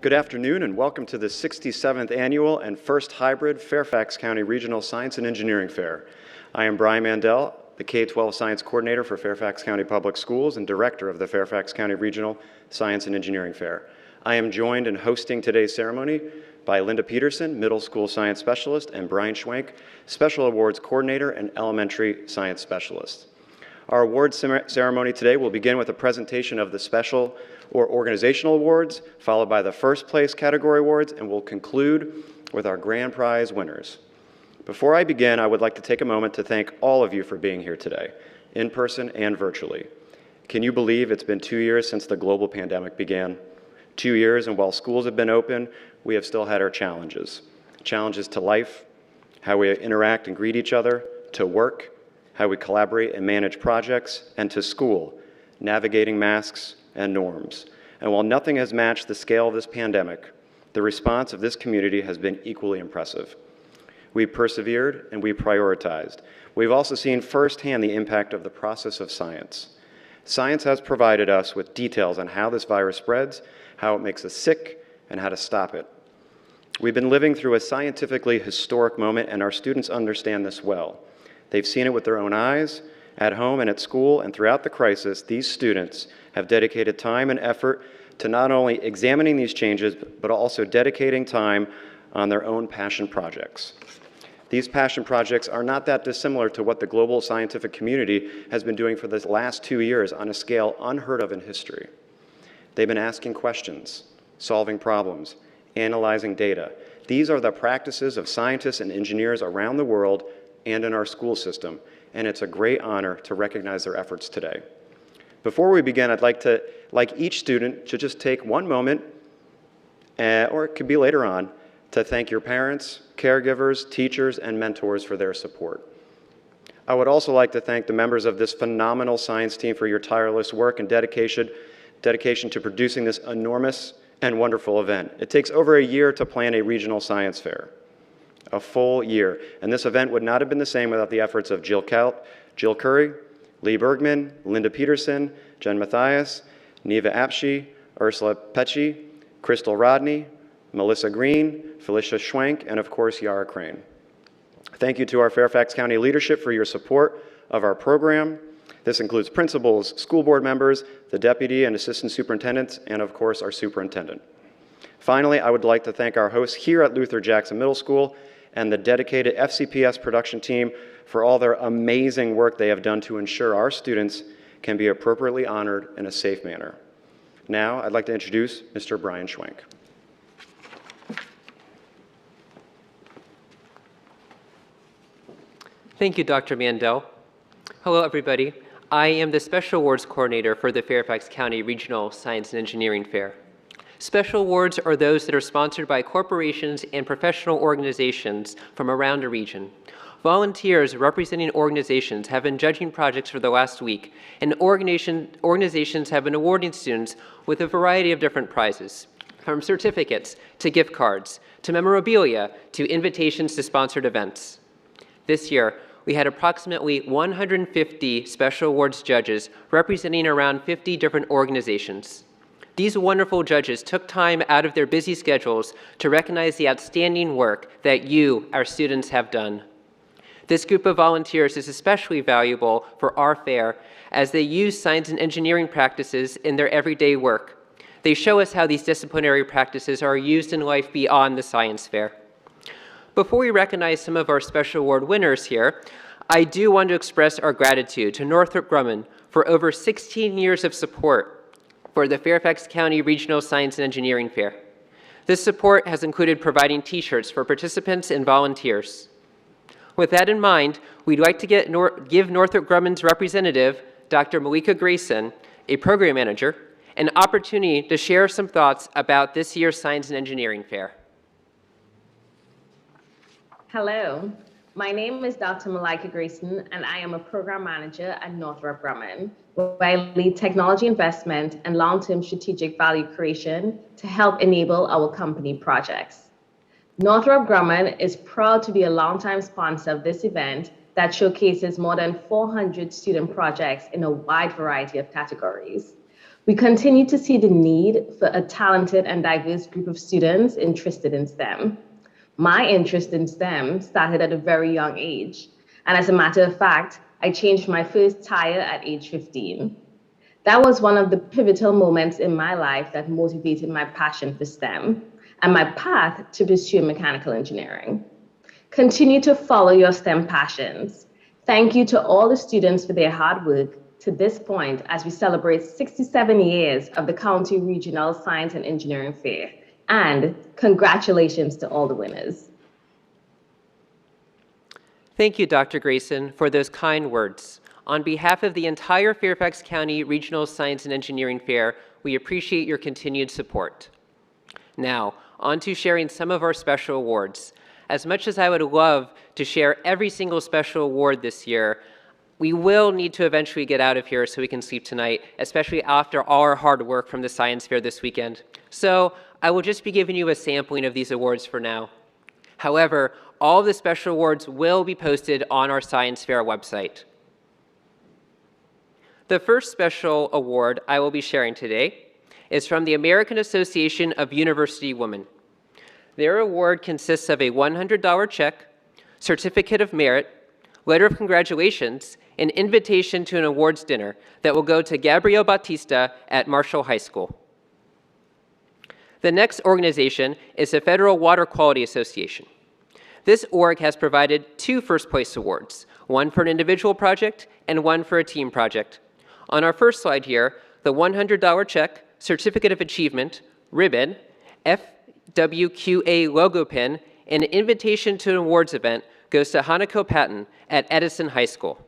Good afternoon and welcome to the 67th Annual and First Hybrid Fairfax County Regional Science and Engineering Fair. I am Brian Mandel, the K-12 Science Coordinator for Fairfax County Public Schools and Director of the Fairfax County Regional Science and Engineering Fair. I am joined in hosting today's ceremony by Linda Peterson, Middle School Science Specialist, and Brian Schwenk, Special Awards Coordinator and Elementary Science Specialist. Our awards ceremony today will begin with a presentation of the Special or Organizational Awards, followed by the First Place Category Awards, and we'll conclude with our Grand Prize winners. Before I begin, I would like to take a moment to thank all of you for being here today, in person and virtually. Can you believe it's been 2 years since the global pandemic began? 2 years, and while schools have been open, we have still had our challenges. Challenges to life, how we interact and greet each other, to work, how we collaborate and manage projects, and to school, navigating masks and norms. And while nothing has matched the scale of this pandemic, the response of this community has been equally impressive. We persevered and we prioritized. We've also seen firsthand the impact of the process of science. Science has provided us with details on how this virus spreads, how it makes us sick, and how to stop it. We've been living through a scientifically historic moment, and our students understand this well. They've seen it with their own eyes, at home and at school, and throughout the crisis, these students have dedicated time and effort to not only examining these changes, but also dedicating time on their own passion projects. These passion projects are not that dissimilar to what the global scientific community has been doing for the last 2 years on a scale unheard of in history. They've been asking questions, solving problems, analyzing data. These are the practices of scientists and engineers around the world and in our school system, and it's a great honor to recognize their efforts today. Before we begin, I'd like each student to just take one moment, or it could be later on, to thank your parents, caregivers, teachers, and mentors for their support. I would also like to thank the members of this phenomenal science team for your tireless work and dedication to producing this enormous and wonderful event. It takes over a year to plan a regional science fair. A full year. And this event would not have been the same without the efforts of Jill Curry, Lee Bergman, Linda Peterson, Jen Mathias, Neva Apshe, Ursula Pecci, Crystal Rodney, Melissa Green, Felicia Schwenk, and of course, Yara Crane. Thank you to our Fairfax County leadership for your support of our program. This includes principals, school board members, the deputy and assistant superintendents, and of course, our superintendent. Finally, I would like to thank our hosts here at Luther Jackson Middle School and the dedicated FCPS production team for all their amazing work they have done to ensure our students can be appropriately honored in a safe manner. Now, I'd like to introduce Mr. Brian Schwenk. Thank you, Dr. Mandel. Hello, everybody. I am the Special Awards Coordinator for the Fairfax County Regional Science and Engineering Fair. Special awards are those that are sponsored by corporations and professional organizations from around the region. Volunteers representing organizations have been judging projects for the last week, and organizations have been awarding students with a variety of different prizes, from certificates to gift cards, to memorabilia, to invitations to sponsored events. This year, we had approximately 150 special awards judges representing around 50 different organizations. These wonderful judges took time out of their busy schedules to recognize the outstanding work that you, our students, have done. This group of volunteers is especially valuable for our fair as they use science and engineering practices in their everyday work. They show us how these disciplinary practices are used in life beyond the science fair. Before we recognize some of our special award winners here, I do want to express our gratitude to Northrop Grumman for over 16 years of support for the Fairfax County Regional Science and Engineering Fair. This support has included providing t-shirts for participants and volunteers. With that in mind, we'd like to give Northrop Grumman's representative, Dr. Malika Grayson, a program manager, an opportunity to share some thoughts about this year's Science and Engineering Fair. Hello, my name is Dr. Malika Grayson, and I am a program manager at Northrop Grumman, where I lead technology investment and long-term strategic value creation to help enable our company projects. Northrop Grumman is proud to be a longtime sponsor of this event that showcases more than 400 student projects in a wide variety of categories. We continue to see the need for a talented and diverse group of students interested in STEM. My interest in STEM started at a very young age. And as a matter of fact, I changed my first tire at age 15. That was one of the pivotal moments in my life that motivated my passion for STEM and my path to pursue mechanical engineering. Continue to follow your STEM passions. Thank you to all the students for their hard work to this point as we celebrate 67 years of the County Regional Science and Engineering Fair. And congratulations to all the winners. Thank you, Dr. Grayson, for those kind words. On behalf of the entire Fairfax County Regional Science and Engineering Fair, we appreciate your continued support. Now, on to sharing some of our special awards. As much as I would love to share every single special award this year, we will need to eventually get out of here so we can sleep tonight, especially after all our hard work from the science fair this weekend. So I will just be giving you a sampling of these awards for now. However, all of the special awards will be posted on our science fair website. The first special award I will be sharing today is from the American Association of University Women. Their award consists of a $100 check, certificate of merit, letter of congratulations, an invitation to an awards dinner that will go to Gabriel Bautista at Marshall High School. The next organization is the Federal Water Quality Association. This org has provided 2 first-place awards, one for an individual project and one for a team project. On our first slide here, the $100 check, certificate of achievement, ribbon, FWQA logo pin, and an invitation to an awards event goes to Hanako Patton at Edison High School.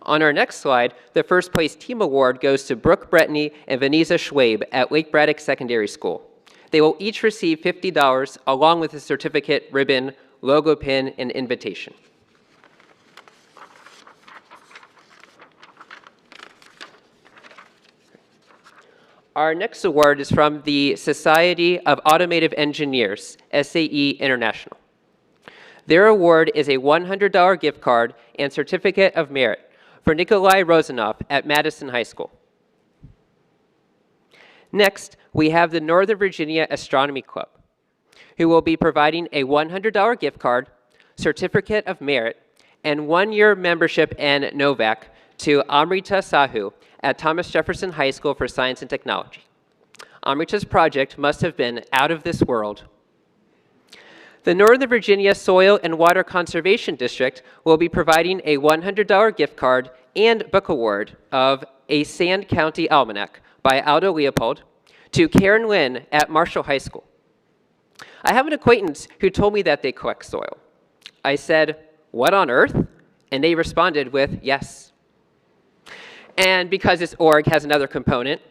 On our next slide, the first place team award goes to Brooke Brettany and Vanessa Schwabe at Lake Braddock Secondary School. They will each receive $50 along with a certificate, ribbon, logo pin, and invitation. Our next award is from the Society of Automotive Engineers, SAE International. Their award is a $100 gift card and certificate of merit for Nikolai Rozanov at Madison High School. Next, we have the Northern Virginia Astronomy Club, who will be providing a $100 gift card, certificate of merit, and 1-year membership in NOVAC to Amrita Sahu at Thomas Jefferson High School for Science and Technology. Amrita's project must have been out of this world. The Northern Virginia Soil and Water Conservation District will be providing a $100 gift card and book award of A Sand County Almanac by Aldo Leopold to Karen Lynn at Marshall High School. I have an acquaintance who told me that they collect soil. I said, "What on earth?" And they responded with, "Yes." And because this org has another component,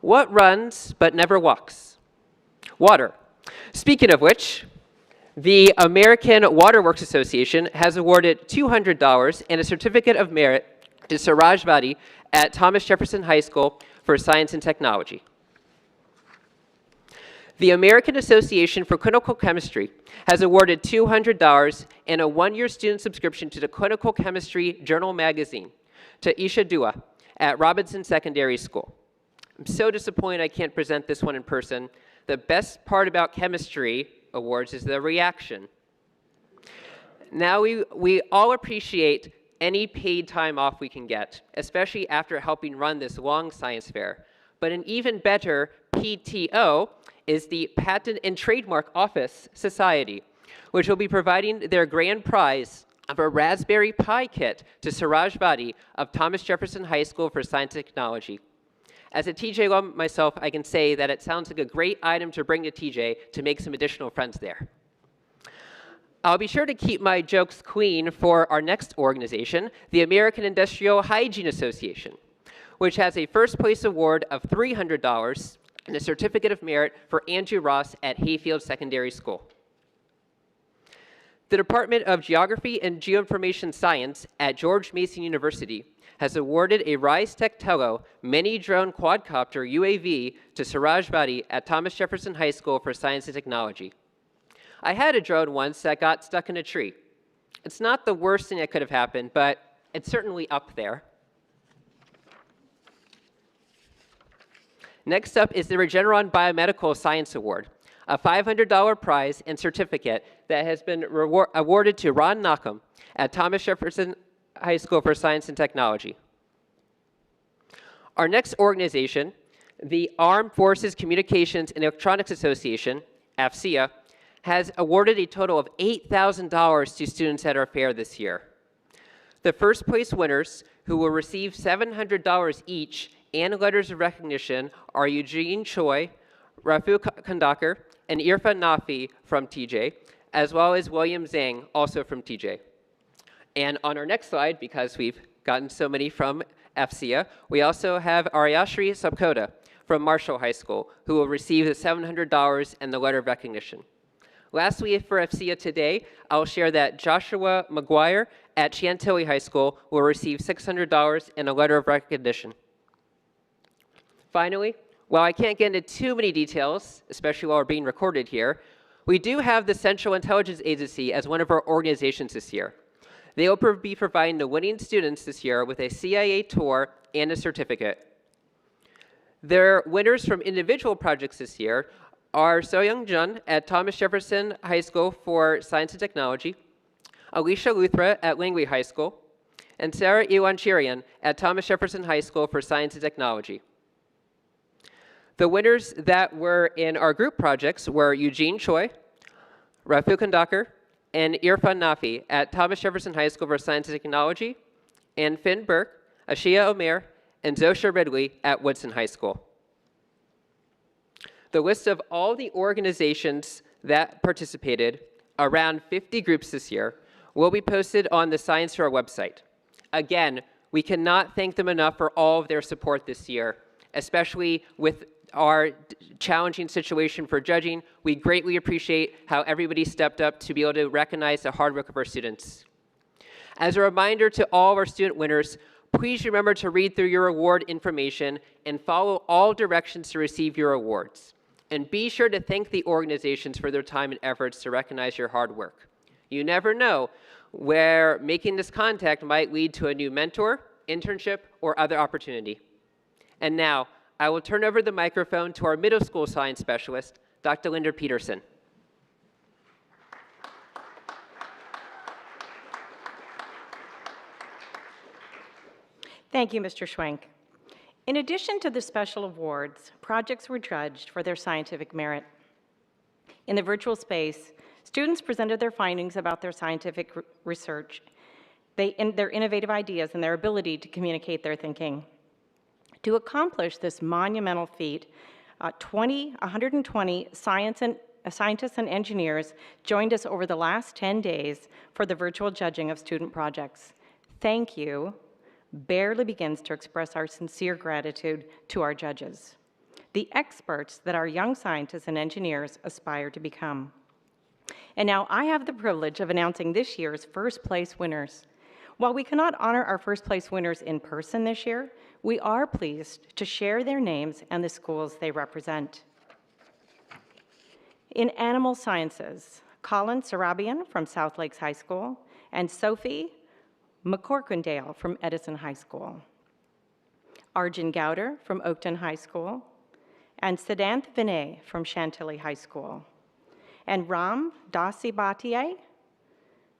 what runs but never walks? Water. Speaking of which, the American Water Works Association has awarded $200 and a certificate of merit to Suraj Vadi at Thomas Jefferson High School for Science and Technology. The American Association for Clinical Chemistry has awarded $200 and a 1-year student subscription to the Clinical Chemistry Journal magazine to Isha Dua at Robinson Secondary School. I'm so disappointed I can't present this one in person. The best part about chemistry awards is the reaction. Now we all appreciate any paid time off we can get, especially after helping run this long science fair. But an even better PTO is the Patent and Trademark Office Society, which will be providing their grand prize of a Raspberry Pi kit to Suraj Vadi of Thomas Jefferson High School for Science and Technology. As a TJ alum myself, I can say that it sounds like a great item to bring to TJ to make some additional friends there. I'll be sure to keep my jokes clean for our next organization, the American Industrial Hygiene Association, which has a first place award of $300 and a certificate of merit for Andrew Ross at Hayfield Secondary School. The Department of Geography and Geoinformation Science at George Mason University has awarded a Rise Tech Tello mini-drone quadcopter UAV to Suraj Vadi at Thomas Jefferson High School for Science and Technology. I had a drone once that got stuck in a tree. It's not the worst thing that could have happened, but it's certainly up there. Next up is the Regeneron Biomedical Science Award, a $500 prize and certificate that has been awarded to Ron Knockham at Thomas Jefferson High School for Science and Technology. Our next organization, the Armed Forces Communications and Electronics Association, AFCEA, has awarded a total of $8,000 to students at our fair this year. The first place winners, who will receive $700 each and letters of recognition, are Eugene Choi, Rafu Kandakar, and Irfan Nafi from TJ, as well as William Zhang, also from TJ. And on our next slide, because we've gotten so many from AFCEA, we also have Aryashri Sabkota from Marshall High School, who will receive the $700 and the letter of recognition. Lastly, for AFCEA today, I'll share that Joshua McGuire at Chantilly High School will receive $600 and a letter of recognition. Finally, while I can't get into too many details, especially while we're being recorded here, we do have the Central Intelligence Agency as one of our organizations this year. They will be providing the winning students this year with a CIA tour and a certificate. Their winners from individual projects this year are Soyoung Jun at Thomas Jefferson High School for Science and Technology, Alicia Luthra at Langley High School, and Sarah Iwanchirian at Thomas Jefferson High School for Science and Technology. The winners that were in our group projects were Eugene Choi, Rafu Kandakar, and Irfan Nafi at Thomas Jefferson High School for Science and Technology, and Finn Burke, Ashia Omer, and Zosha Ridley at Woodson High School. The list of all the organizations that participated, around 50 groups this year, will be posted on the Science Fair website. Again, we cannot thank them enough for all of their support this year, especially with our challenging situation for judging. We greatly appreciate how everybody stepped up to be able to recognize the hard work of our students. As a reminder to all of our student winners, please remember to read through your award information and follow all directions to receive your awards. And be sure to thank the organizations for their time and efforts to recognize your hard work. You never know where making this contact might lead to a new mentor, internship, or other opportunity. And now, I will turn over the microphone to our middle school science specialist, Dr. Linda Peterson. Thank you, Mr. Schwenk. In addition to the special awards, projects were judged for their scientific merit. In the virtual space, students presented their findings about their scientific research, their innovative ideas, and their ability to communicate their thinking. To accomplish this monumental feat, 120 scientists and engineers joined us over the last 10 days for the virtual judging of student projects. Thank you barely begins to express our sincere gratitude to our judges, the experts that our young scientists and engineers aspire to become. And now I have the privilege of announcing this year's first place winners. While we cannot honor our first place winners in person this year, we are pleased to share their names and the schools they represent. In animal sciences, Colin Sarabian from South Lakes High School and Sophie McCorkindale from Edison High School. Arjun Gowder from Oakton High School, and Siddhanth Vinay from Chantilly High School, and Ram Dasibatiye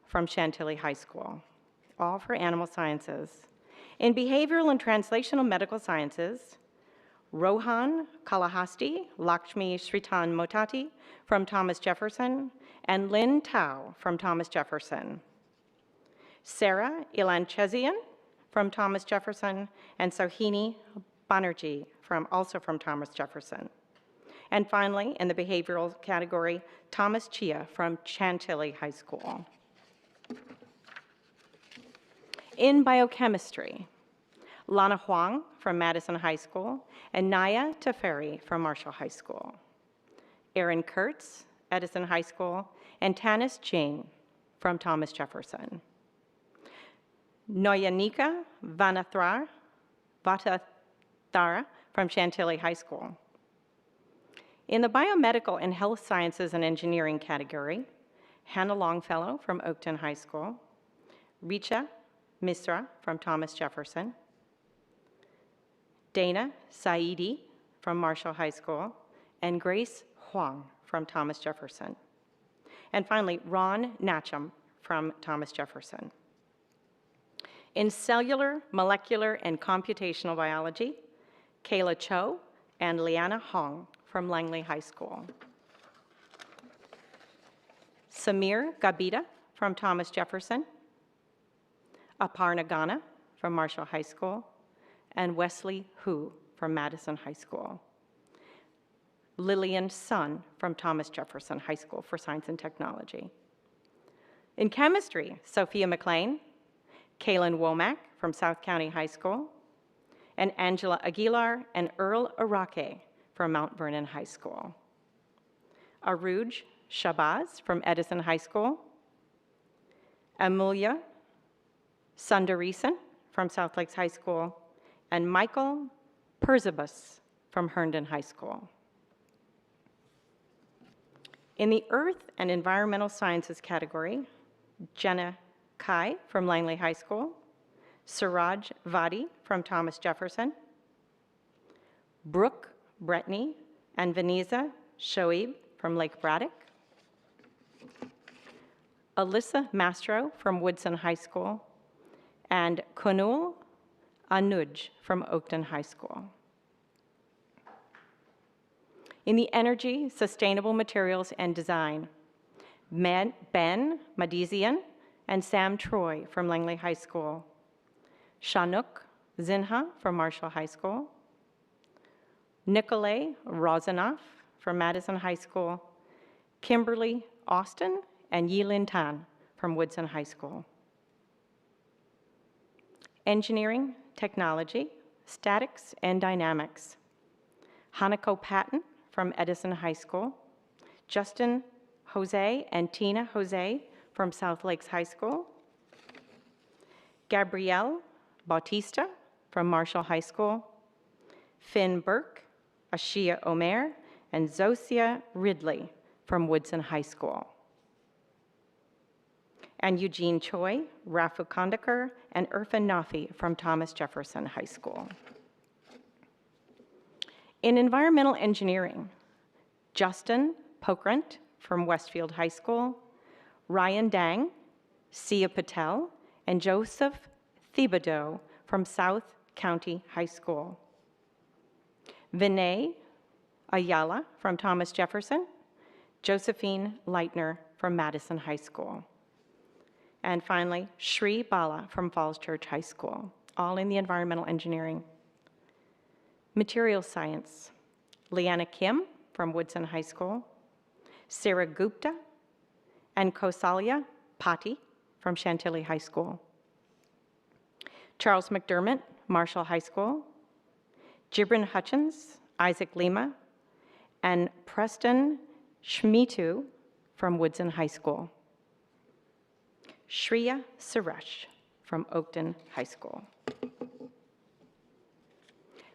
from Chantilly High School, all for animal sciences. In behavioral and translational medical sciences, Rohan Kalahasti, Lakshmi Sritan Motati from Thomas Jefferson, and Lynn Tao from Thomas Jefferson. Sarah Ilanchezian from Thomas Jefferson, and Sohini Banerjee also from Thomas Jefferson. And finally, in the behavioral category, Thomas Chia from Chantilly High School. In biochemistry, Lana Huang from Madison High School and Naya Teferi from Marshall High School. Aaron Kurtz, Edison High School, and Tanis Jain from Thomas Jefferson. Noyanika Vanathara from Chantilly High School. In the biomedical and health sciences and engineering category, Hannah Longfellow from Oakton High School, Richa Misra from Thomas Jefferson, Dana Saidi from Marshall High School, and Grace Huang from Thomas Jefferson. And finally, Ron Natcham from Thomas Jefferson. In cellular, molecular, and computational biology, Kayla Cho and Liana Hong from Langley High School. Samir Gabita from Thomas Jefferson, Aparna Ghana from Marshall High School, and Wesley Hu from Madison High School. Lillian Sun from Thomas Jefferson High School for Science and Technology. In chemistry, Sophia McLean, Kaylin Womack from South County High School, and Angela Aguilar and Earl Arake from Mount Vernon High School. Aruj Shabazz from Edison High School, Amelia Sundaresan from South Lakes High School, and Michael Perzibus from Herndon High School. In the Earth and Environmental Sciences category, Jenna Kai from Langley High School, Suraj Vadi from Thomas Jefferson, Brooke Bretney and Veniza Shoaib from Lake Braddock, Alyssa Mastro from Woodson High School, and Kunul Anuj from Oakton High School. In the Energy, Sustainable Materials, and Design, Ben Madizian and Sam Troy from Langley High School, Shanuk Zinha from Marshall High School, Nikolay Rozanoff from Madison High School, Kimberly Austin and Yilin Tan from Woodson High School. Engineering, Technology, Statics, and Dynamics, Hanako Patton from Edison High School, Justin Jose and Tina Jose from South Lakes High School, Gabrielle Bautista from Marshall High School, Finn Burke, Ashia Omer, and Zosia Ridley from Woodson High School. And Eugene Choi, Rafu Kondakar, and Irfan Nafi from Thomas Jefferson High School. In environmental engineering, Justin Pokrant from Westfield High School, Ryan Dang, Sia Patel, and Joseph Thibodeau from South County High School. Vinay Ayala from Thomas Jefferson, Josephine Leitner from Madison High School. And finally, Shri Bala from Falls Church High School, all in the environmental engineering. Material science, Leanna Kim from Woodson High School, Sarah Gupta and Kausalya Patti from Chantilly High School. Charles McDermott, Marshall High School, Gibran Hutchins, Isaac Lima, and Preston Shmitu from Woodson High School. Shreya Suresh from Oakton High School.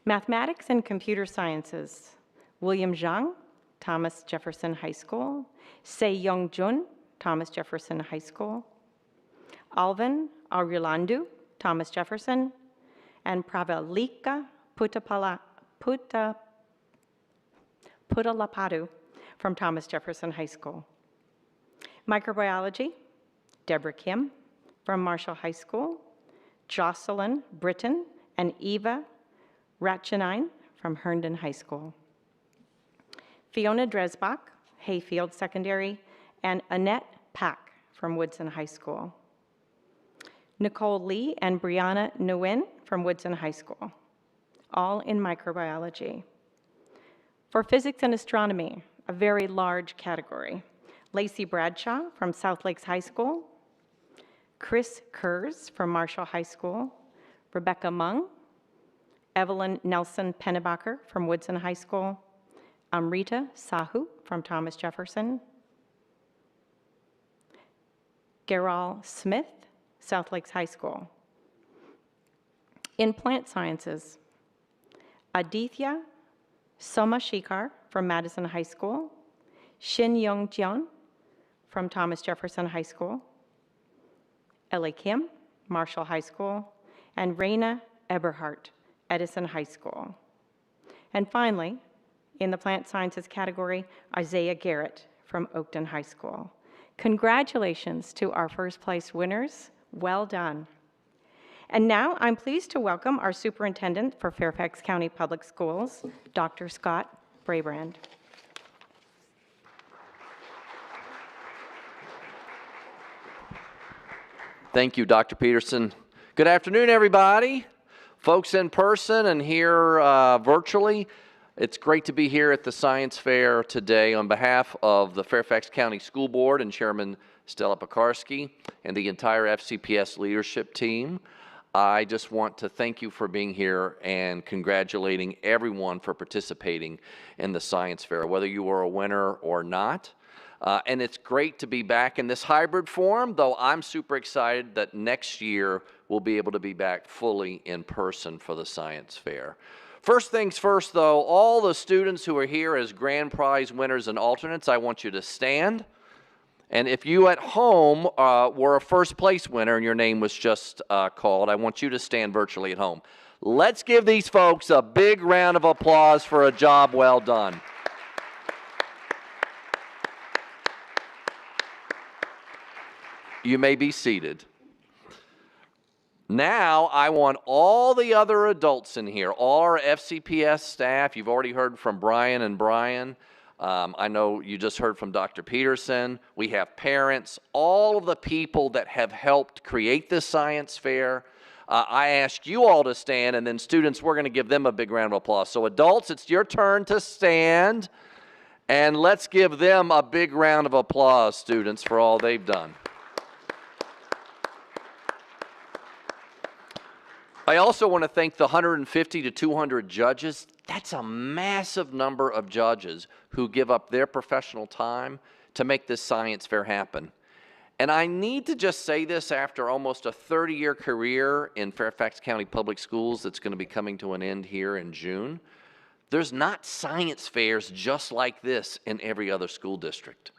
Mathematics and Computer Sciences, William Zhang, Thomas Jefferson High School, Se Young Jun, Thomas Jefferson High School, Alvin Arulandu, Thomas Jefferson, and Pravalika Puttalapadu from Thomas Jefferson High School. Microbiology, Deborah Kim from Marshall High School, Jocelyn Britton and Eva Ratchanine from Herndon High School. Fiona Dresbach, Hayfield Secondary, and Annette Pack from Woodson High School. Nicole Lee and Brianna Nguyen from Woodson High School, all in microbiology. For physics and astronomy, a very large category, Lacey Bradshaw from South Lakes High School, Chris Kurz from Marshall High School, Rebecca Mung, Evelyn Nelson Pennebacher from Woodson High School, Amrita Sahu from Thomas Jefferson, Geral Smith, South Lakes High School. In plant sciences, Aditya Somashikar from Madison High School, Shin Young Jeon from Thomas Jefferson High School, Ellie Kim, Marshall High School, and Raina Eberhardt, Edison High School. And finally, in the plant sciences category, Isaiah Garrett from Oakton High School. Congratulations to our first place winners. Well done. And now I'm pleased to welcome our Superintendent for Fairfax County Public Schools, Dr. Scott Brabrand. Thank you, Dr. Peterson. Good afternoon, everybody. Folks in person and here virtually. It's great to be here at the Science Fair today on behalf of the Fairfax County School Board and Chairman Stella Pekarsky and the entire FCPS leadership team. I just want to thank you for being here and congratulating everyone for participating in the Science Fair, whether you were a winner or not. And it's great to be back in this hybrid form, though I'm super excited that next year we'll be able to be back fully in person for the Science Fair. First things first, though, all the students who are here as grand prize winners and alternates, I want you to stand. And if you at home were a first place winner and your name was just called, I want you to stand virtually at home. Let's give these folks a big round of applause for a job well done. You may be seated. Now, I want all the other adults in here, all our FCPS staff. You've already heard from Brian and Brian. I know you just heard from Dr. Peterson. We have parents, all of the people that have helped create this science fair. I ask you all to stand, and then students, we're going to give them a big round of applause. So adults, it's your turn to stand, and let's give them a big round of applause, students, for all they've done. I also want to thank the 150 to 200 judges. That's a massive number of judges who give up their professional time to make this science fair happen. And I need to just say this after almost a 30-year career in Fairfax County Public Schools that's going to be coming to an end here in June. There's not science fairs just like this in every other school district.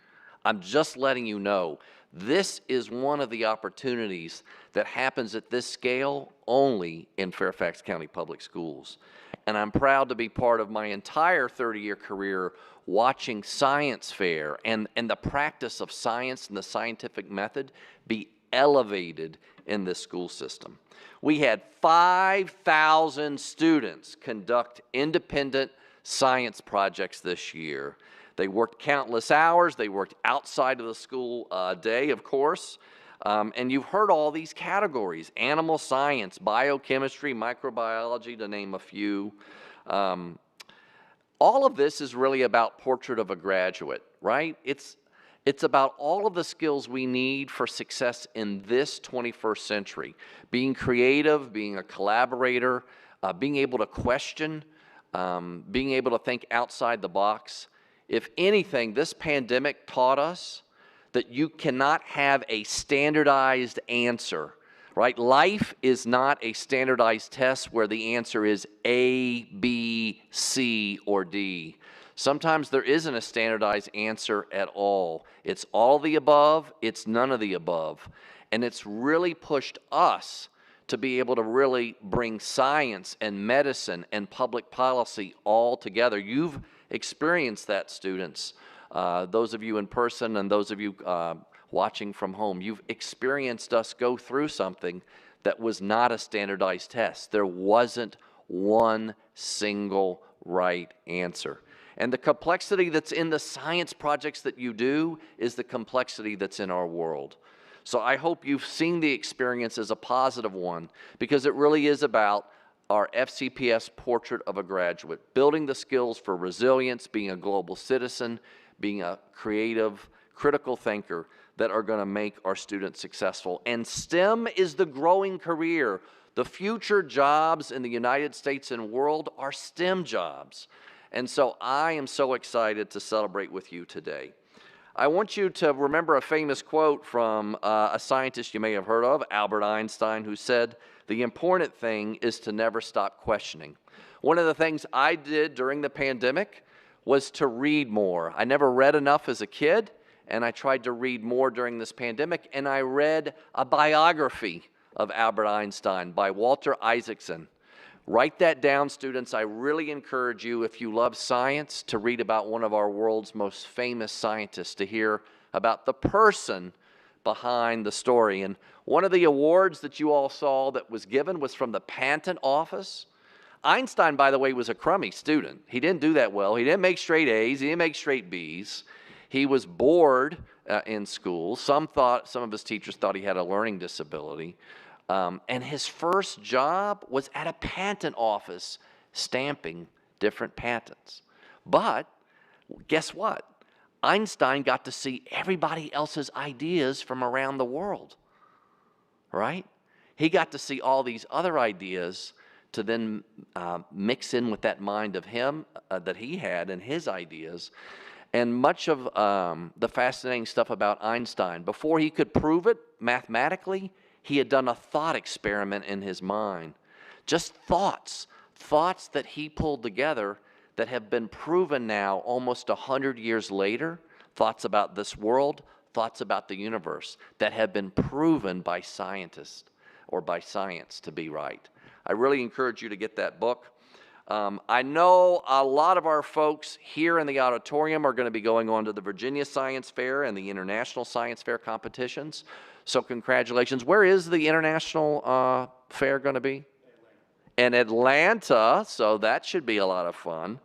I'm just letting you know. This is one of the opportunities that happens at this scale only in Fairfax County Public Schools. And I'm proud to be part of my entire 30-year career watching science fair and the practice of science and the scientific method be elevated in this school system. We had 5,000 students conduct independent science projects this year. They worked countless hours. They worked outside of the school day, of course. And you've heard all these categories: animal science, biochemistry, microbiology, to name a few. All of this is really about Portrait of a Graduate, right? It's about all of the skills we need for success in this 21st century. Being creative, being a collaborator, being able to question, being able to think outside the box. If anything, this pandemic taught us that you cannot have a standardized answer, right? Life is not a standardized test where the answer is A, B, C, or D. Sometimes there isn't a standardized answer at all. It's all the above, it's none of the above. And it's really pushed us to be able to really bring science and medicine and public policy all together. You've experienced that, students. Those of you in person and those of you watching from home, you've experienced us go through something that was not a standardized test. There wasn't one single right answer. And the complexity that's in the science projects that you do is the complexity that's in our world. So I hope you've seen the experience as a positive one, because it really is about our FCPS Portrait of a Graduate, building the skills for resilience, being a global citizen, being a creative, critical thinker that are going to make our students successful. And STEM is the growing career. The future jobs in the United States and world are STEM jobs. And so I am so excited to celebrate with you today. I want you to remember a famous quote from a scientist you may have heard of, Albert Einstein, who said, "The important thing is to never stop questioning." One of the things I did during the pandemic was to read more. I never read enough as a kid, and I tried to read more during this pandemic, and I read a biography of Albert Einstein by Walter Isaacson, Write that down, students. I really encourage you, if you love science, to read about one of our world's most famous scientists, to hear about the person behind the story. And one of the awards that you all saw that was given was from the patent office. Einstein, by the way, was a crummy student. He didn't do that well. He didn't make straight A's. He didn't make straight B's. He was bored in school. Some of his teachers thought he had a learning disability. And his first job was at a patent office stamping different patents. But guess what? Einstein got to see everybody else's ideas from around the world, right? He got to see all these other ideas to then mix in with that mind of him that he had and his ideas. And much of the fascinating stuff about Einstein, before he could prove it mathematically, he had done a thought experiment in his mind. Just thoughts that he pulled together that have been proven now almost 100 years later, thoughts about this world, thoughts about the universe, that have been proven by scientists or by science to be right. I really encourage you to get that book. I know a lot of our folks here in the auditorium are going to be going on to the Virginia Science Fair and the International Science Fair competitions. So congratulations. Where is the International Fair going to be? In Atlanta, so that should be a lot of fun.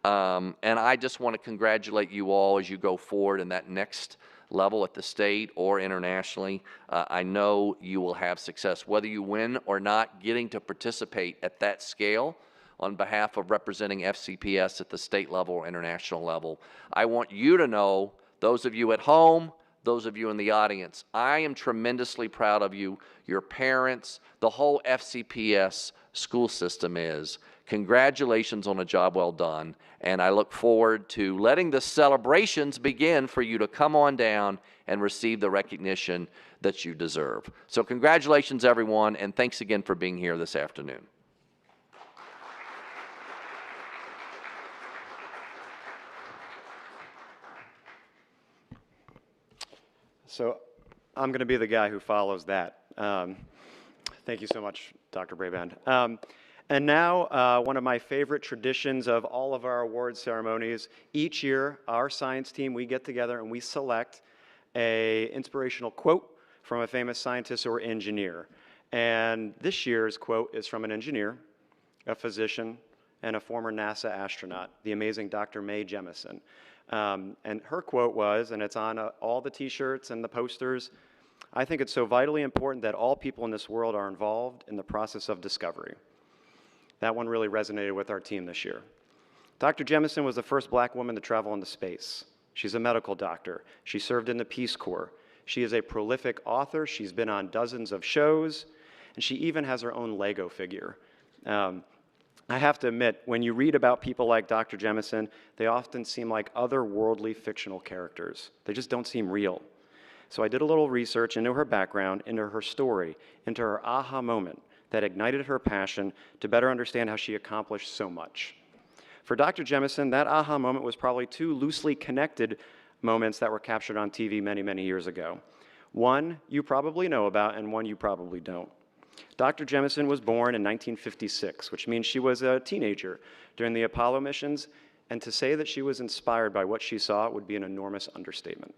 And I just want to congratulate you all as you go forward in that next level at the state or internationally. I know you will have success, whether you win or not. Getting to participate at that scale on behalf of representing FCPS at the state level or international level, I want you to know, those of you at home, those of you in the audience, I am tremendously proud of you, your parents, the whole FCPS school system is. Congratulations on a job well done, and I look forward to letting the celebrations begin for you to come on down and receive the recognition that you deserve. So congratulations, everyone, and thanks again for being here this afternoon. So I'm going to be the guy who follows that. Thank you so much, Dr. Braband. And now, one of my favorite traditions of all of our awards ceremonies, each year, our science team, we get together and we select an inspirational quote from a famous scientist or engineer. And this year's quote is from an engineer, a physician, and a former NASA astronaut, the amazing Dr. Mae Jemison. And her quote was, and it's on all the t-shirts and the posters, "I think it's so vitally important that all people in this world are involved in the process of discovery." That one really resonated with our team this year. Dr. Jemison was the first black woman to travel into space. She's a medical doctor. She served in the Peace Corps. She is a prolific author. She's been on dozens of shows, and she even has her own Lego figure. I have to admit, when you read about people like Dr. Jemison, they often seem like otherworldly fictional characters. They just don't seem real. So I did a little research into her background, into her story, into her aha moment that ignited her passion to better understand how she accomplished so much. For Dr. Jemison, that aha moment was probably two loosely connected moments that were captured on TV many, many years ago. One you probably know about, and one you probably don't. Dr. Jemison was born in 1956, which means she was a teenager during the Apollo missions, and to say that she was inspired by what she saw would be an enormous understatement.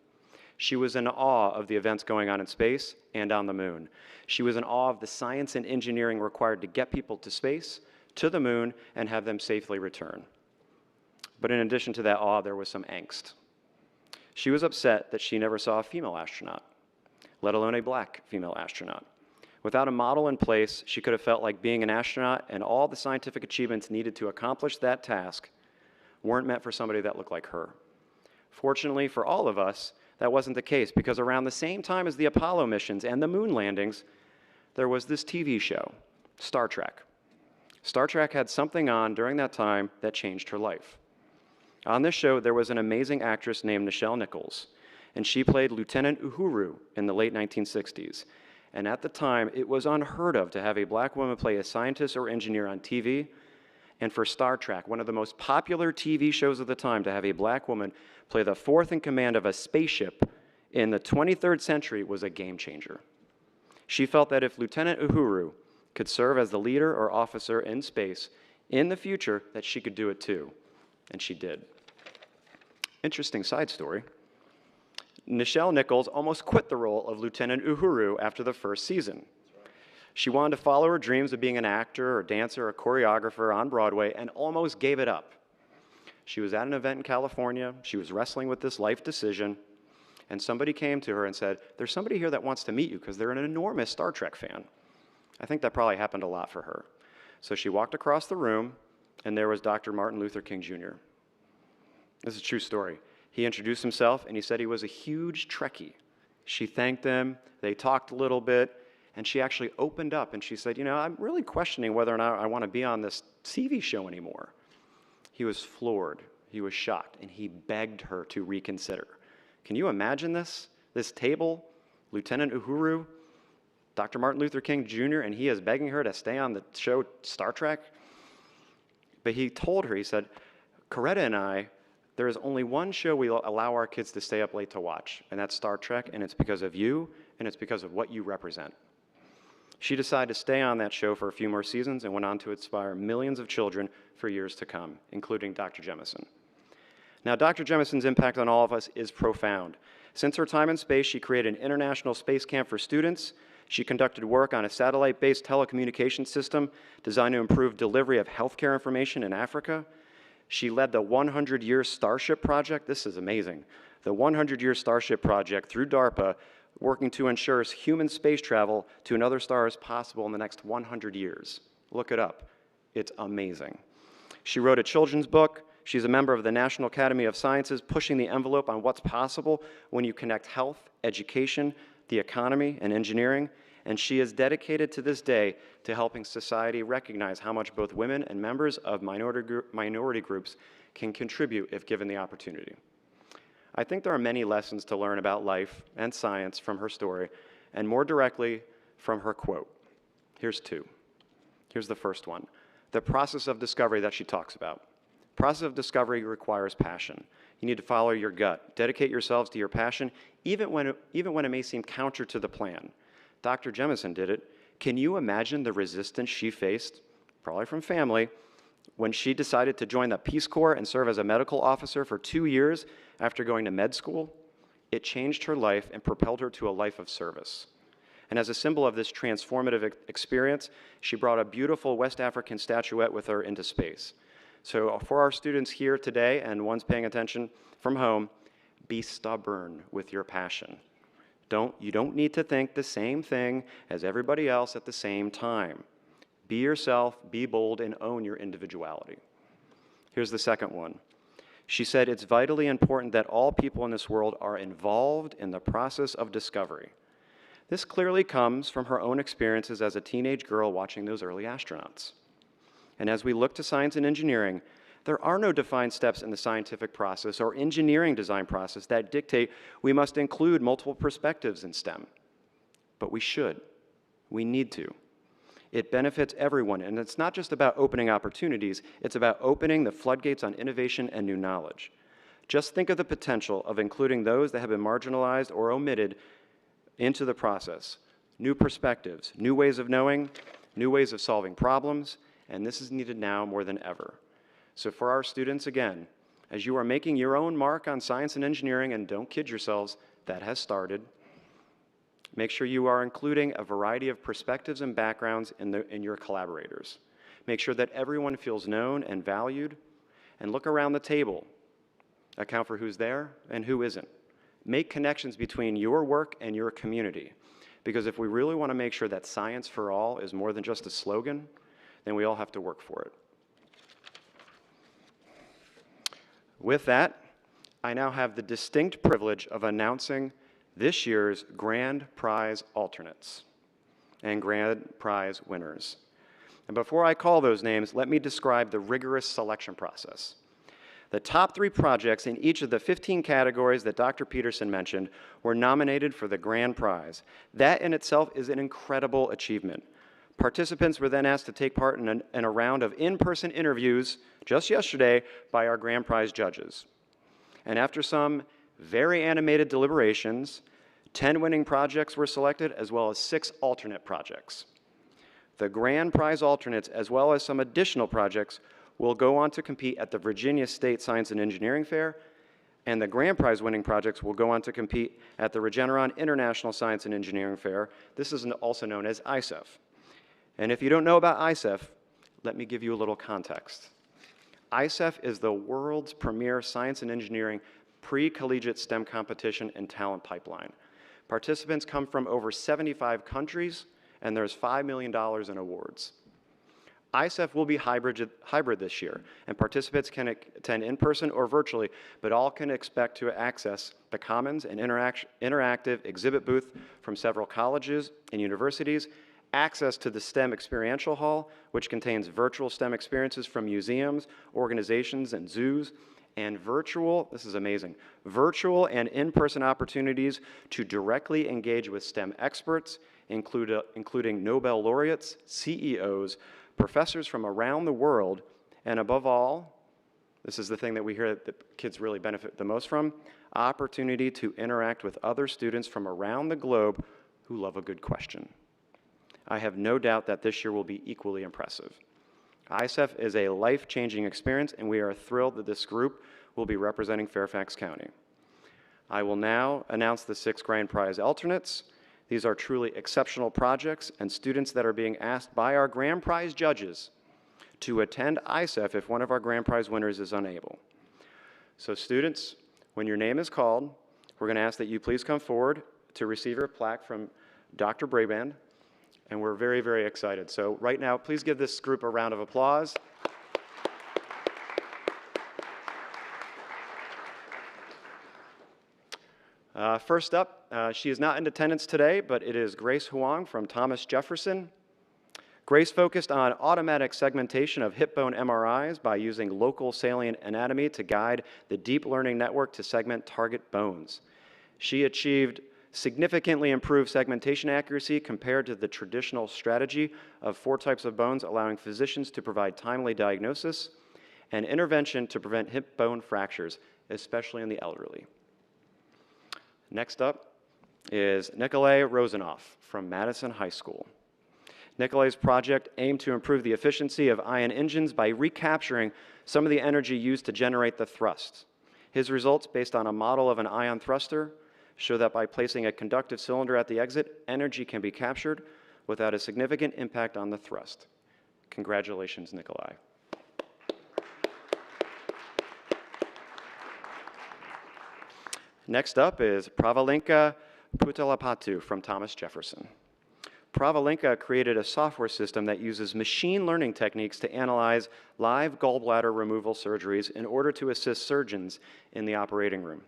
She was in awe of the events going on in space and on the moon. She was in awe of the science and engineering required to get people to space, to the moon, and have them safely return. But in addition to that awe, there was some angst. She was upset that she never saw a female astronaut, let alone a black female astronaut. Without a model in place, she could have felt like being an astronaut and all the scientific achievements needed to accomplish that task weren't meant for somebody that looked like her. Fortunately for all of us, that wasn't the case, because around the same time as the Apollo missions and the moon landings, there was this TV show, Star Trek. Star Trek had something on during that time that changed her life. On this show, there was an amazing actress named Nichelle Nichols, and she played Lieutenant Uhuru in the late 1960s. And at the time, it was unheard of to have a black woman play a scientist or engineer on TV. And for Star Trek, one of the most popular TV shows of the time, to have a black woman play the fourth in command of a spaceship in the 23rd century was a game changer. She felt that if Lieutenant Uhuru could serve as the leader or officer in space in the future, that she could do it too. And she did. Interesting side story. Nichelle Nichols almost quit the role of Lieutenant Uhuru after the first season. She wanted to follow her dreams of being an actor or dancer or choreographer on Broadway and almost gave it up. She was at an event in California. She was wrestling with this life decision, and somebody came to her and said, "There's somebody here that wants to meet you," because they're an enormous Star Trek fan. I think that probably happened a lot for her. So she walked across the room, and there was Dr. Martin Luther King Jr. This is a true story. He introduced himself, and he said he was a huge Trekkie. She thanked him. They talked a little bit, and she actually opened up, and she said, I'm really questioning whether or not I want to be on this TV show anymore. He was floored. He was shocked, and he begged her to reconsider. Can you imagine this? This table, Lieutenant Uhuru, Dr. Martin Luther King Jr., and he is begging her to stay on the show Star Trek? But he told her, he said, "Coretta and I, there is only one show we allow our kids to stay up late to watch, and that's Star Trek, and it's because of you, and it's because of what you represent." She decided to stay on that show for a few more seasons and went on to inspire millions of children for years to come, including Dr. Jemison. Now, Dr. Jemison's impact on all of us is profound. Since her time in space, she created an international space camp for students. She conducted work on a satellite-based telecommunication system designed to improve delivery of healthcare information in Africa. She led the 100-year Starship project. This is amazing. The 100-year Starship project through DARPA, working to ensure human space travel to another star is possible in the next 100 years. Look it up. It's amazing. She wrote a children's book. She's a member of the National Academy of Sciences, pushing the envelope on what's possible when you connect health, education, the economy, and engineering. And she is dedicated to this day to helping society recognize how much both women and members of minority groups can contribute if given the opportunity. I think there are many lessons to learn about life and science from her story, and more directly from her quote. Here's two. Here's the first one. The process of discovery that she talks about. Process of discovery requires passion. You need to follow your gut. Dedicate yourselves to your passion, even when it may seem counter to the plan. Dr. Jemison did it. Can you imagine the resistance she faced, probably from family, when she decided to join the Peace Corps and serve as a medical officer for 2 years after going to med school? It changed her life and propelled her to a life of service. And as a symbol of this transformative experience, she brought a beautiful West African statuette with her into space. So for our students here today and ones paying attention from home, be stubborn with your passion. You don't need to think the same thing as everybody else at the same time. Be yourself, be bold, and own your individuality. Here's the second one. She said, "It's vitally important that all people in this world are involved in the process of discovery." This clearly comes from her own experiences as a teenage girl watching those early astronauts. And as we look to science and engineering, there are no defined steps in the scientific process or engineering design process that dictate we must include multiple perspectives in STEM. But we should. We need to. It benefits everyone, and it's not just about opening opportunities, it's about opening the floodgates on innovation and new knowledge. Just think of the potential of including those that have been marginalized or omitted into the process. New perspectives, new ways of knowing, new ways of solving problems, and this is needed now more than ever. So for our students, again, as you are making your own mark on science and engineering, and don't kid yourselves, that has started, make sure you are including a variety of perspectives and backgrounds in your collaborators. Make sure that everyone feels known and valued, and look around the table. Account for who's there and who isn't. Make connections between your work and your community, because if we really want to make sure that science for all is more than just a slogan, then we all have to work for it. With that, I now have the distinct privilege of announcing this year's Grand Prize alternates and Grand Prize winners. And before I call those names, let me describe the rigorous selection process. The top 3 projects in each of the 15 categories that Dr. Peterson mentioned were nominated for the Grand Prize. That in itself is an incredible achievement. Participants were then asked to take part in a round of in-person interviews just yesterday by our Grand Prize judges. And after some very animated deliberations, 10 winning projects were selected, as well as 6 alternate projects. The grand prize alternates, as well as some additional projects, will go on to compete at the Virginia State Science and Engineering Fair, and the grand prize winning projects will go on to compete at the Regeneron International Science and Engineering Fair. This is also known as ISEF. And if you don't know about ISEF, let me give you a little context. ISEF is the world's premier science and engineering pre-collegiate STEM competition and talent pipeline. Participants come from over 75 countries, and there's $5 million in awards. ISEF will be hybrid this year, and participants can attend in person or virtually, but all can expect to access the Commons, an interactive exhibit booth from several colleges and universities, access to the STEM Experiential Hall, which contains virtual STEM experiences from museums, organizations, and zoos, and virtual, this is amazing, virtual and in-person opportunities to directly engage with STEM experts, including Nobel laureates, CEOs, professors from around the world, and above all, this is the thing that we hear that kids really benefit the most from, opportunity to interact with other students from around the globe who love a good question. I have no doubt that this year will be equally impressive. ISEF is a life-changing experience, and we are thrilled that this group will be representing Fairfax County. I will now announce the 6 grand prize alternates. These are truly exceptional projects and students that are being asked by our grand prize judges to attend ISEF if one of our grand prize winners is unable. So students, when your name is called, we're going to ask that you please come forward to receive your plaque from Dr. Braband, and we're very, very excited. So right now, please give this group a round of applause. First up, she is not in attendance today, but it is Grace Huang from Thomas Jefferson. Grace focused on automatic segmentation of hip bone MRIs by using local salient anatomy to guide the deep learning network to segment target bones. She achieved significantly improved segmentation accuracy compared to the traditional strategy of 4 types of bones, allowing physicians to provide timely diagnosis and intervention to prevent hip bone fractures, especially in the elderly. Next up is Nikolay Rozanoff from Madison High School. Nikolay's project aimed to improve the efficiency of ion engines by recapturing some of the energy used to generate the thrust. His results, based on a model of an ion thruster, show that by placing a conductive cylinder at the exit, energy can be captured without a significant impact on the thrust. Congratulations, Nikolay. Next up is Pravalinka Putalapatu from Thomas Jefferson. Pravalinka created a software system that uses machine learning techniques to analyze live gallbladder removal surgeries in order to assist surgeons in the operating room.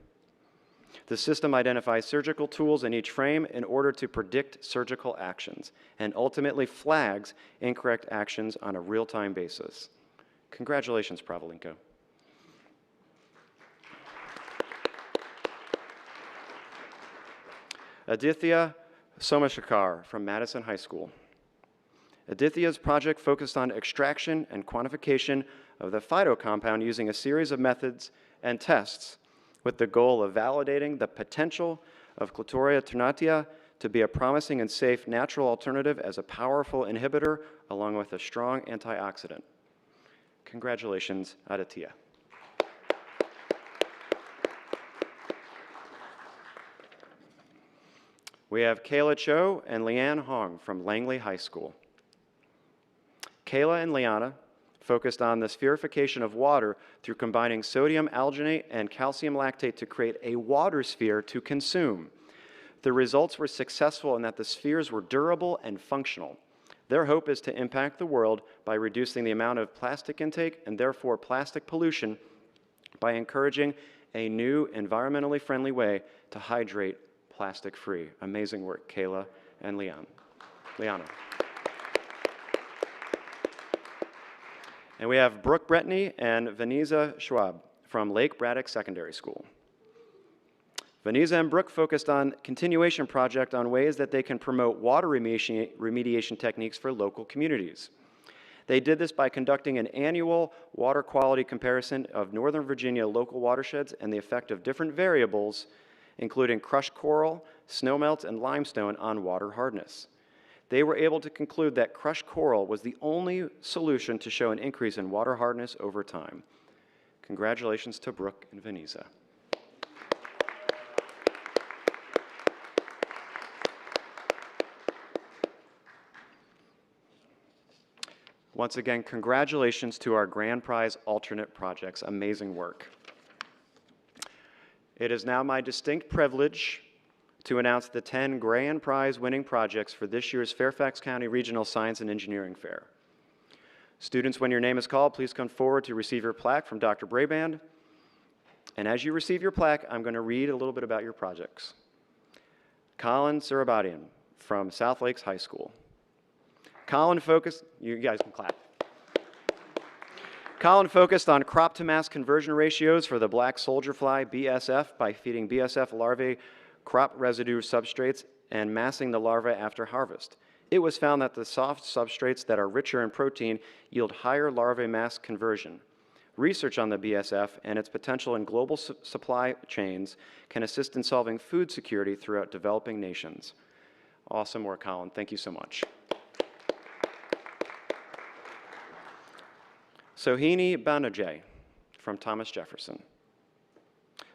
The system identifies surgical tools in each frame in order to predict surgical actions and ultimately flags incorrect actions on a real-time basis. Congratulations, Pravalinka. Aditya Somashekar from Madison High School. Aditya's project focused on extraction and quantification of the phytocompound using a series of methods and tests with the goal of validating the potential of Clitoria ternatia to be a promising and safe natural alternative as a powerful inhibitor along with a strong antioxidant. Congratulations, Aditya. We have Kayla Cho and Leanne Hong from Langley High School. Kayla and Liana focused on the spherification of water through combining sodium alginate and calcium lactate to create a water sphere to consume. The results were successful in that the spheres were durable and functional. Their hope is to impact the world by reducing the amount of plastic intake and therefore plastic pollution by encouraging a new environmentally friendly way to hydrate plastic-free. Amazing work, Kayla and Liana. And we have Brooke Bretney and Vanessa Schwab from Lake Braddock Secondary School. Vanessa and Brooke focused on continuation project on ways that they can promote water remediation techniques for local communities. They did this by conducting an annual water quality comparison of Northern Virginia local watersheds and the effect of different variables, including crushed coral, snowmelt, and limestone on water hardness. they were able to conclude that crushed coral was the only solution to show an increase in water hardness over time. Congratulations to Brooke and Vanessa. Once again, congratulations to our grand prize alternate projects. Amazing work. It is now my distinct privilege to announce the 10 grand prize winning projects for this year's Fairfax County Regional Science and Engineering Fair. Students, when your name is called, please come forward to receive your plaque from Dr. Braband. And as you receive your plaque, I'm going to read a little bit about your projects. Colin Surabadian from South Lakes High School. Colin focused, you guys can clap. Colin focused on crop to mass conversion ratios for the black soldier fly, BSF, by feeding BSF larvae crop residue substrates and massing the larvae after harvest. It was found that the soft substrates that are richer in protein yield higher larvae mass conversion. Research on the BSF and its potential in global supply chains can assist in solving food security throughout developing nations. Awesome work, Colin. Thank you so much. Sohini Banerjee from Thomas Jefferson.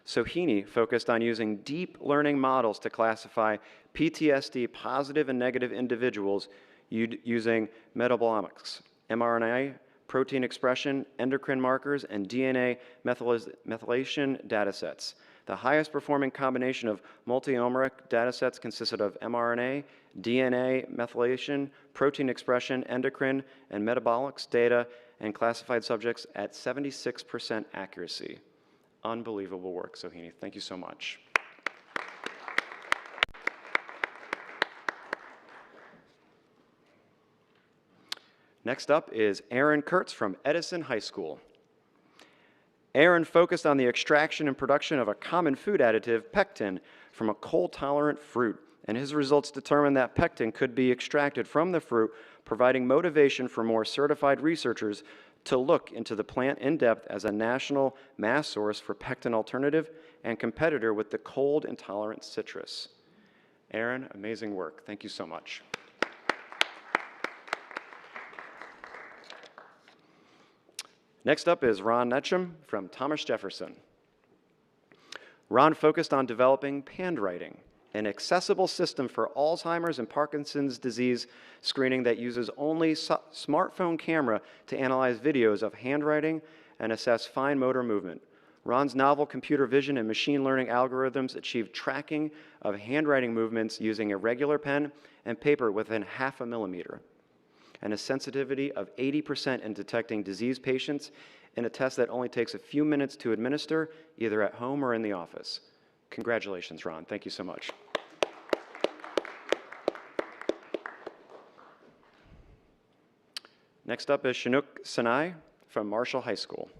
Sohini focused on using deep learning models to classify PTSD positive and negative individuals using metabolomics, mRNA, protein expression, endocrine markers, and DNA methylation datasets. The highest performing combination of multi-omic datasets consisted of mRNA, DNA methylation, protein expression, endocrine, and metabolics data, and classified subjects at 76% accuracy. Unbelievable work, Sohini. Thank you so much. Next up is Aaron Kurtz from Edison High School. Aaron focused on the extraction and production of a common food additive, pectin, from a cold-tolerant fruit, and his results determined that pectin could be extracted from the fruit, providing motivation for more certified researchers to look into the plant in depth as a national mass source for pectin alternative and competitor with the cold-intolerant citrus. Aaron, amazing work. Thank you so much. Next up is Ron Netchum from Thomas Jefferson. Ron focused on developing handwriting, an accessible system for Alzheimer's and Parkinson's disease screening that uses only smartphone camera to analyze videos of handwriting and assess fine motor movement. Ron's novel computer vision and machine learning algorithms achieve tracking of handwriting movements using a regular pen and paper within half a millimeter, and a sensitivity of 80% in detecting disease patients in a test that only takes a few minutes to administer, either at home or in the office. Congratulations, Ron. Thank you so much. Next up is Chinook Sinai from Marshall High School.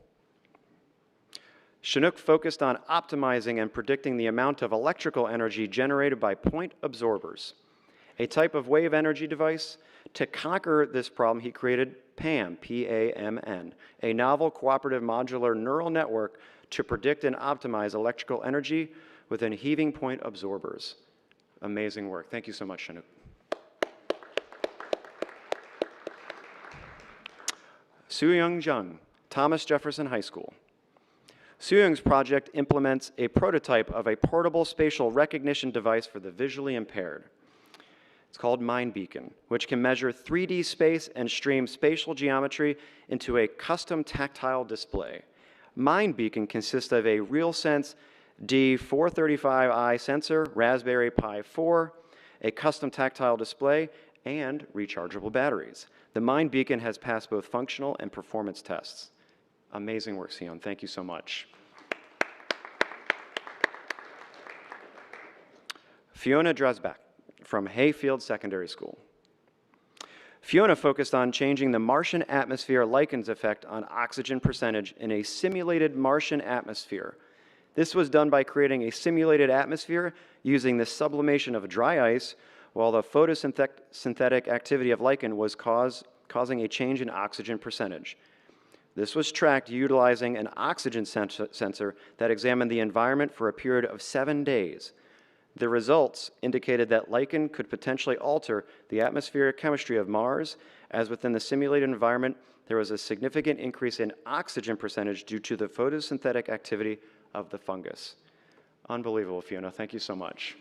Chinook focused on optimizing and predicting the amount of electrical energy generated by point absorbers, a type of wave energy device. To conquer this problem, he created PAM, P-A-M-N, a novel cooperative modular neural network to predict and optimize electrical energy within heaving point absorbers. Amazing work. Thank you so much, Chinook. Suyung Jung, Thomas Jefferson High School. Suyung's project implements a prototype of a portable spatial recognition device for the visually impaired. It's called Mind Beacon, which can measure 3D space and stream spatial geometry into a custom tactile display. Mind Beacon consists of a RealSense D435i sensor, Raspberry Pi 4, a custom tactile display, and rechargeable batteries. The Mind Beacon has passed both functional and performance tests. Amazing work, Sion. Thank you so much. Fiona Dresbach from Hayfield Secondary School. Fiona focused on changing the Martian atmosphere lichens effect on oxygen percentage in a simulated Martian atmosphere. This was done by creating a simulated atmosphere using the sublimation of dry ice, while the photosynthetic activity of lichen was causing a change in oxygen percentage. This was tracked utilizing an oxygen sensor that examined the environment for a period of 7 days. The results indicated that lichen could potentially alter the atmospheric chemistry of Mars, as within the simulated environment, there was a significant increase in oxygen percentage due to the photosynthetic activity of the fungus. Unbelievable, Fiona. Thank you so much.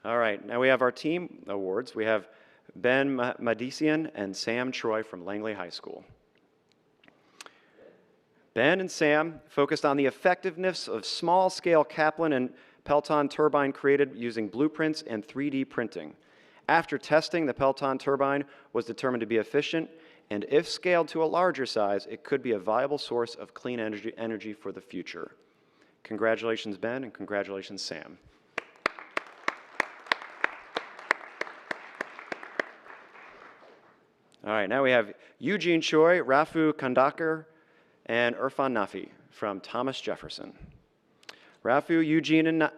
All right, now we have our team awards. We have Ben Madisian and Sam Troy from Langley High School. Ben and Sam focused on the effectiveness of small-scale Kaplan and Pelton turbine created using blueprints and 3D printing. After testing, the Pelton turbine was determined to be efficient, and if scaled to a larger size, it could be a viable source of clean energy for the future. Congratulations, Ben, and congratulations, Sam. All right, now we have Eugene Choi, Rafu Kandakar, and Irfan Nafi from Thomas Jefferson. Rafu, Eugene, and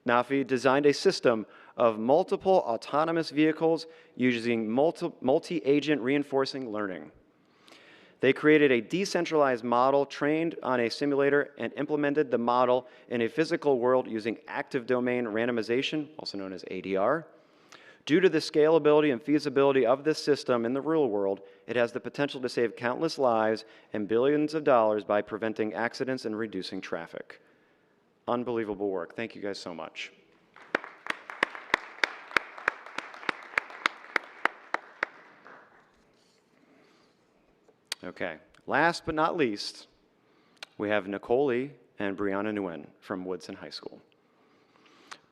Nafi designed a system of multiple autonomous vehicles using multi-agent reinforcing learning. They created a decentralized model trained on a simulator and implemented the model in a physical world using active domain randomization, also known as ADR. Due to the scalability and feasibility of this system in the real world, it has the potential to save countless lives and billions of dollars by preventing accidents and reducing traffic. Unbelievable work. Thank you guys so much. Okay, last but not least, we have Nicole Lee and Brianna Nguyen from Woodson High School.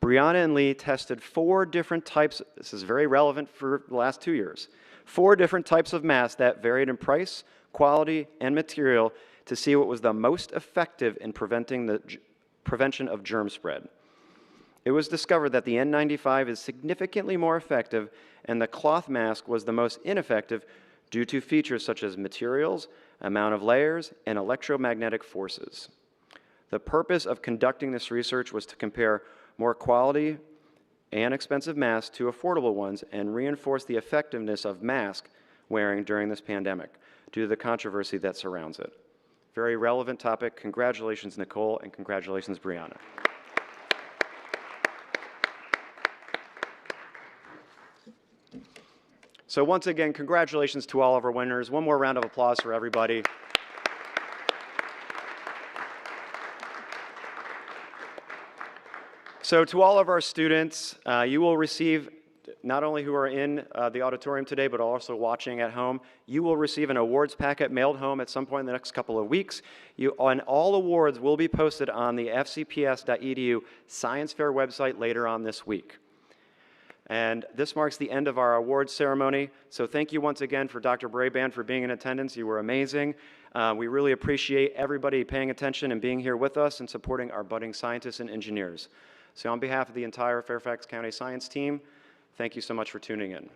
Brianna and Lee tested 4 different types, this is very relevant for the last 2 years, 4 different types of masks that varied in price, quality, and material to see what was the most effective in prevention of germ spread. It was discovered that the N95 is significantly more effective, and the cloth mask was the most ineffective due to features such as materials, amount of layers, and electromagnetic forces. The purpose of conducting this research was to compare more quality and expensive masks to affordable ones and reinforce the effectiveness of mask wearing during this pandemic due to the controversy that surrounds it. Very relevant topic. Congratulations, Nicole, and congratulations, Brianna. So once again, congratulations to all of our winners. One more round of applause for everybody. So to all of our students, you will receive, not only who are in the auditorium today, but also watching at home, you will receive an awards packet mailed home at some point in the next couple of weeks. And all awards will be posted on the fcps.edu Science Fair website later on this week. And this marks the end of our awards ceremony. So thank you once again for Dr. Braband for being in attendance. You were amazing. We really appreciate everybody paying attention and being here with us and supporting our budding scientists and engineers. So on behalf of the entire Fairfax County Science team, thank you so much for tuning in.